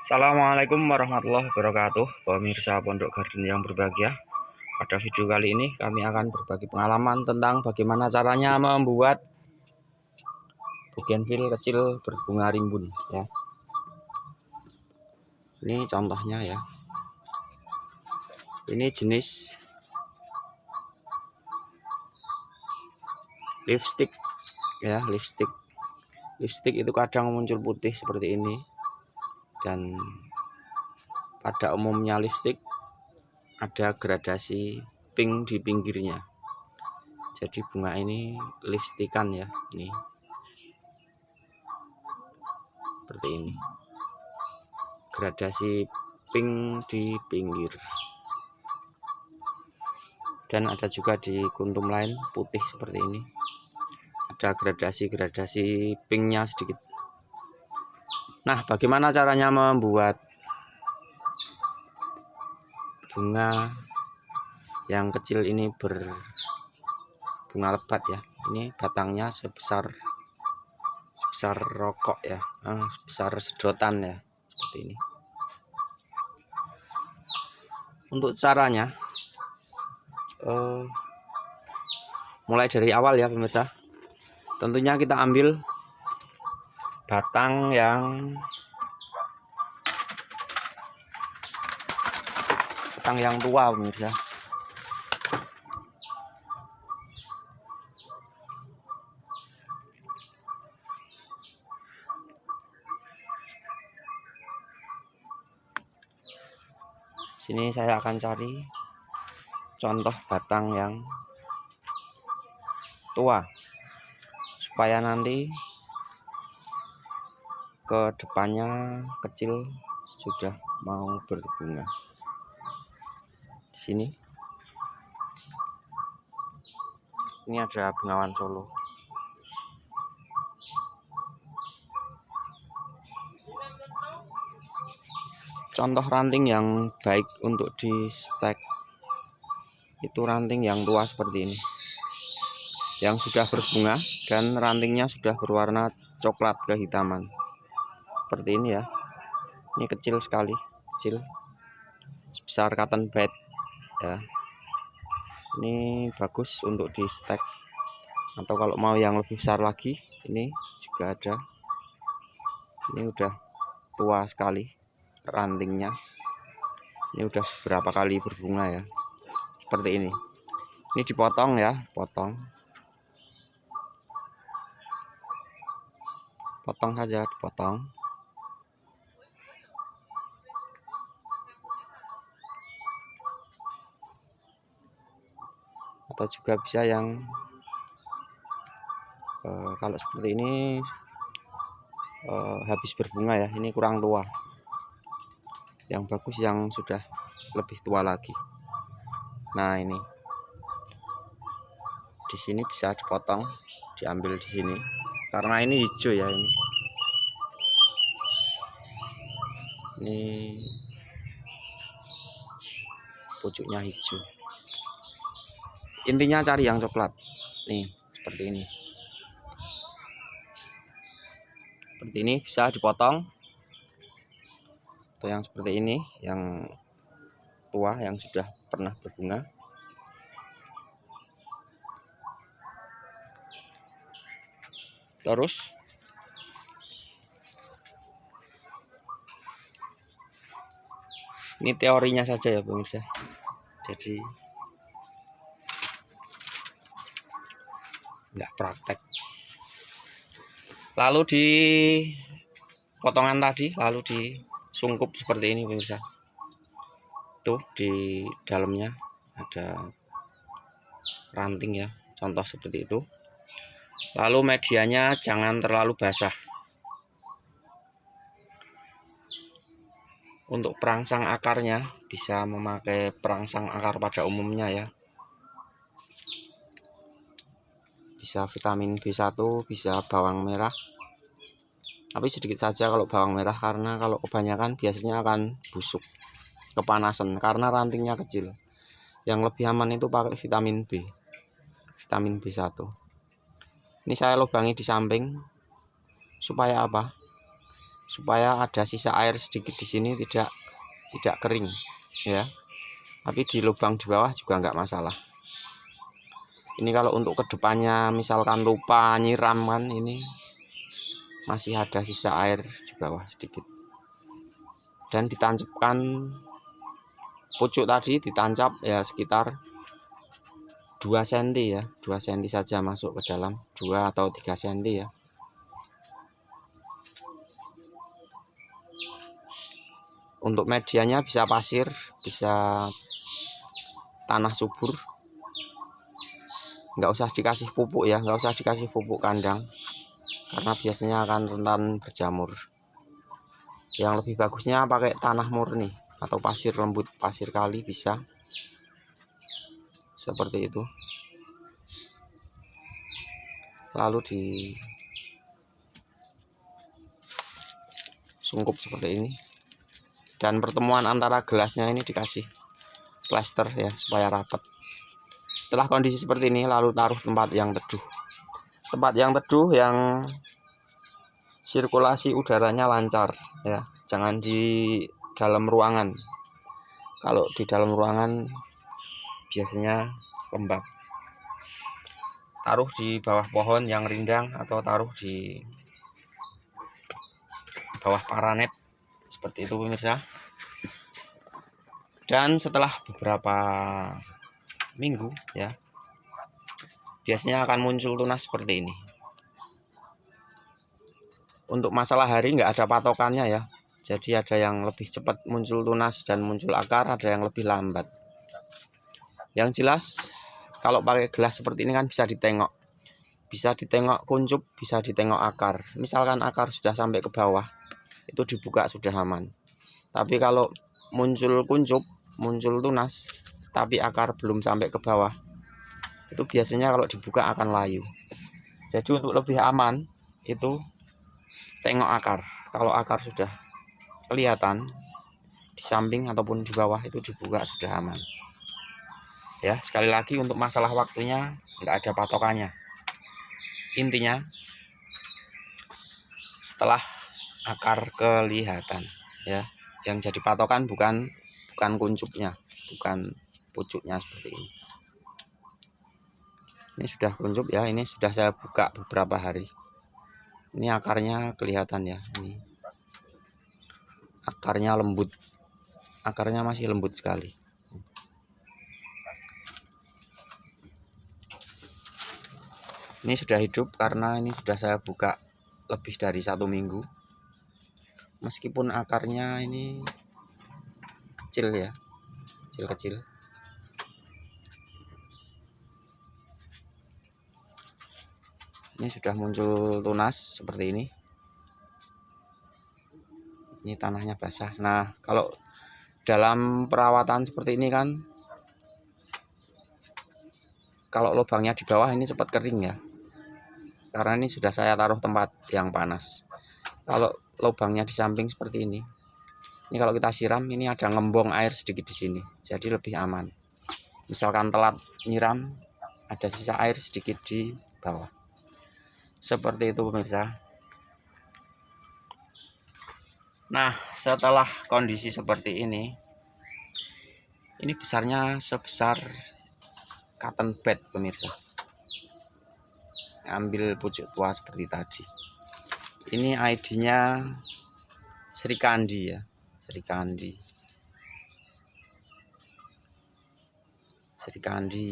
Assalamualaikum warahmatullahi wabarakatuh, pemirsa Pondok Garden yang berbahagia. Pada video kali ini kami akan berbagi pengalaman tentang bagaimana caranya membuat bougainville kecil berbunga rimbun ya. Ini contohnya ya. Ini jenis lipstick ya, lipstick itu kadang muncul putih seperti ini. Dan pada umumnya lipstick ada gradasi pink di pinggirnya. Jadi bunga ini lipstickan ya, ini seperti ini, gradasi pink di pinggir. Dan ada juga di kuntum lain putih seperti ini, ada gradasi pinknya sedikit. Nah, bagaimana caranya membuat bunga yang kecil ini berbunga lebat ya? Ini batangnya sebesar rokok ya, sebesar sedotan ya, seperti ini. Untuk caranya, mulai dari awal ya pemirsa. Tentunya kita ambil batang yang tua pemirsa. Sini saya akan cari contoh batang yang tua supaya nanti ke depannya kecil sudah mau berbunga. Di sini ini ada bengawan solo. Contoh ranting yang baik untuk di stek itu ranting yang tua seperti ini, yang sudah berbunga dan rantingnya sudah berwarna coklat kehitaman seperti ini ya. Ini kecil sekali, kecil sebesar cotton bud ya. Ini bagus untuk di stek, atau kalau mau yang lebih besar lagi ini juga ada. Ini udah tua sekali rantingnya, ini udah berapa kali berbunga ya, seperti ini. Ini dipotong ya, potong saja, dipotong. Atau juga bisa yang kalau seperti ini habis berbunga ya, ini kurang tua. Yang bagus yang sudah lebih tua lagi. Nah, ini di sini bisa dipotong, diambil di sini karena ini hijau ya. Ini pucuknya hijau. Intinya cari yang coklat nih, seperti ini. Seperti ini bisa dipotong. Atau yang seperti ini, yang tua yang sudah pernah berbunga. Terus ini teorinya saja ya pemirsa, jadi nggak praktek. Lalu di potongan tadi lalu disungkup seperti ini pemirsa. Tuh di dalamnya ada ranting ya, contoh seperti itu. Lalu medianya jangan terlalu basah. Untuk perangsang akarnya bisa memakai perangsang akar pada umumnya ya. Bisa vitamin B1, bisa bawang merah. Tapi sedikit saja kalau bawang merah, karena kalau kebanyakan biasanya akan busuk, kepanasan karena rantingnya kecil. Yang lebih aman itu pakai vitamin B, vitamin B1. Ini saya lubangi di samping supaya apa? supaya ada sisa air sedikit di sini, tidak kering ya. Tapi di lubang di bawah juga nggak masalah. Ini kalau untuk kedepannya misalkan lupa nyiram kan, ini masih ada sisa air di bawah sedikit. Dan ditancapkan pucuk tadi, ditancap ya sekitar 2 cm ya, 2 cm saja masuk ke dalam, 2 atau 3 cm ya. Untuk medianya bisa pasir, bisa tanah subur. Nggak usah dikasih pupuk ya, nggak usah dikasih pupuk kandang, karena biasanya akan rentan berjamur. Yang lebih bagusnya pakai tanah murni atau pasir lembut, pasir kali bisa. Seperti itu. Lalu disungkup seperti ini. Dan pertemuan antara gelasnya ini dikasih plester ya, supaya rapat. Setelah kondisi seperti ini, lalu taruh tempat yang teduh. Tempat yang teduh yang sirkulasi udaranya lancar ya. Jangan di dalam ruangan. Kalau di dalam ruangan biasanya lembab. Taruh di bawah pohon yang rindang atau taruh di bawah paranet. Seperti itu pemirsa. Dan setelah beberapa minggu ya, biasanya akan muncul tunas seperti ini. Untuk masalah hari nggak ada patokannya ya. Jadi ada yang lebih cepat muncul tunas dan muncul akar, ada yang lebih lambat. Yang jelas kalau pakai gelas seperti ini kan bisa ditengok. Bisa ditengok kuncup, bisa ditengok akar. Misalkan akar sudah sampai ke bawah, itu dibuka sudah aman. Tapi kalau muncul kuncup, muncul tunas, tapi akar belum sampai ke bawah, itu biasanya kalau dibuka akan layu. Jadi untuk lebih aman, itu tengok akar. Kalau akar sudah kelihatan di samping ataupun di bawah, itu dibuka sudah aman. Ya, sekali lagi untuk masalah waktunya nggak ada patokannya. Intinya setelah akar kelihatan ya, yang jadi patokan bukan kuncupnya, bukan pucuknya seperti ini. Ini sudah kuncup ya, ini sudah saya buka beberapa hari. Ini akarnya kelihatan ya, ini akarnya lembut, akarnya masih lembut sekali. Ini sudah hidup karena ini sudah saya buka lebih dari 1 minggu. Meskipun akarnya ini kecil ya, kecil-kecil. Ini sudah muncul tunas seperti ini. Ini tanahnya basah. Nah, kalau dalam perawatan seperti ini kan, kalau lubangnya di bawah ini cepat kering ya, karena ini sudah saya taruh tempat yang panas. Kalau lubangnya di samping seperti ini kalau kita siram, ini ada ngembong air sedikit di sini, jadi lebih aman. Misalkan telat nyiram, ada sisa air sedikit di bawah. Seperti itu pemirsa. Nah, setelah kondisi seperti ini besarnya sebesar cotton bed pemirsa. Ambil pucuk tua seperti tadi. Ini ID-nya Sri Kandi ya, Sri Kandi. Sri Kandi.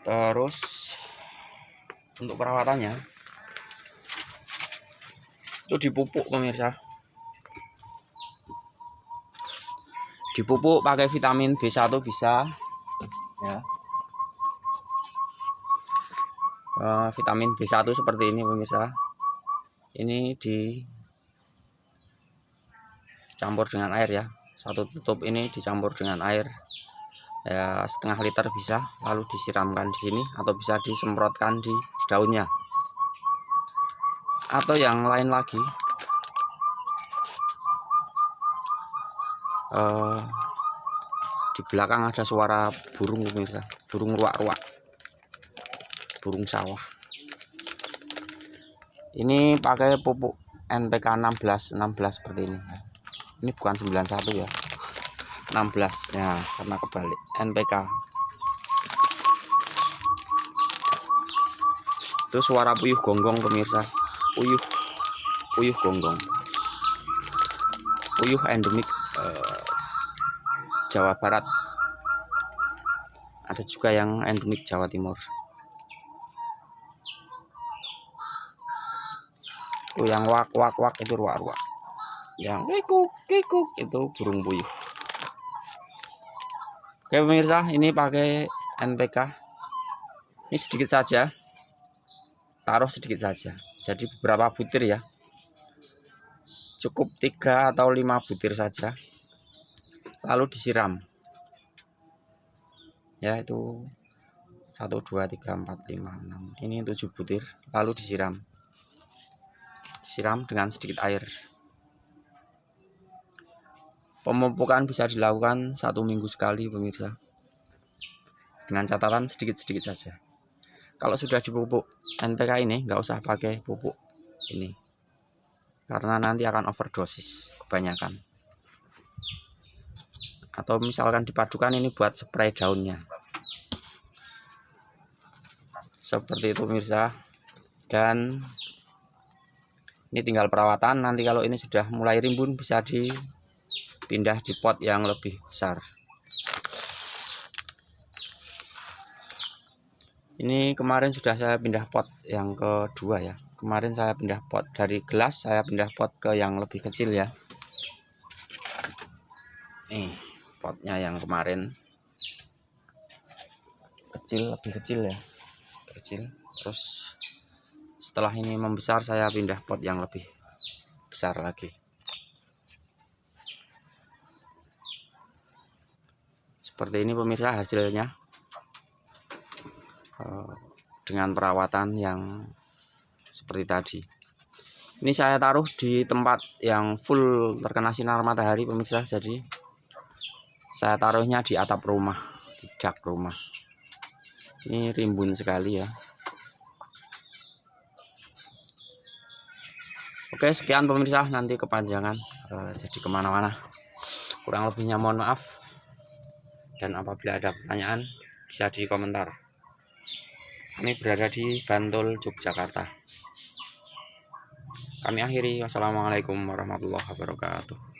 Terus untuk perawatannya itu dipupuk pemirsa. Dipupuk pakai vitamin B1 bisa ya. Vitamin B1 seperti ini pemirsa. Ini dicampur dengan air ya. 1 tutup ini dicampur dengan air ya, setengah liter bisa, lalu disiramkan di sini atau bisa disemprotkan di daunnya. Atau yang lain lagi, di belakang ada suara burung pemirsa, burung ruak-ruak. burung sawah. Ini pakai pupuk NPK 16 seperti ini. Ini bukan 91 ya, 16 ya, karena kebalik NPK. Itu suara puyuh gonggong pemirsa, puyuh gonggong, puyuh endemik Jawa Barat. Ada juga yang endemik Jawa Timur. Yang wak itu ruak-ruak, yang kikuk itu burung puyuh. Oke pemirsa, ini pakai NPK. Ini sedikit saja, taruh sedikit saja, jadi beberapa butir ya, cukup 3 atau 5 butir saja, lalu disiram ya. Itu 1 2 3 4 5 6, ini 7 butir, lalu disiram dengan sedikit air. Pemupukan bisa dilakukan 1 minggu sekali pemirsa, dengan catatan sedikit-sedikit saja. Kalau sudah dipupuk NPK ini nggak usah pakai pupuk ini, karena nanti akan overdosis kebanyakan. Atau misalkan dipadukan ini buat spray daunnya, seperti itu pemirsa. Dan ini tinggal perawatan. Nanti kalau ini sudah mulai rimbun bisa dipindah di pot yang lebih besar. Ini kemarin sudah saya pindah pot yang kedua ya. Kemarin saya pindah pot dari gelas, saya pindah pot ke yang lebih kecil ya. Nih potnya yang kemarin kecil, lebih kecil ya, kecil. Terus setelah ini membesar, saya pindah pot yang lebih besar lagi. Seperti ini pemirsa hasilnya, dengan perawatan yang seperti tadi. Ini saya taruh di tempat yang full terkena sinar matahari pemirsa, jadi saya taruhnya di atap rumah, di dak rumah. Ini rimbun sekali ya. Oke, sekian pemirsa, nanti kepanjangan jadi kemana-mana. Kurang lebihnya mohon maaf, dan apabila ada pertanyaan bisa di komentar. Kami berada di Bantul, Yogyakarta. Kami akhiri, wassalamualaikum warahmatullahi wabarakatuh.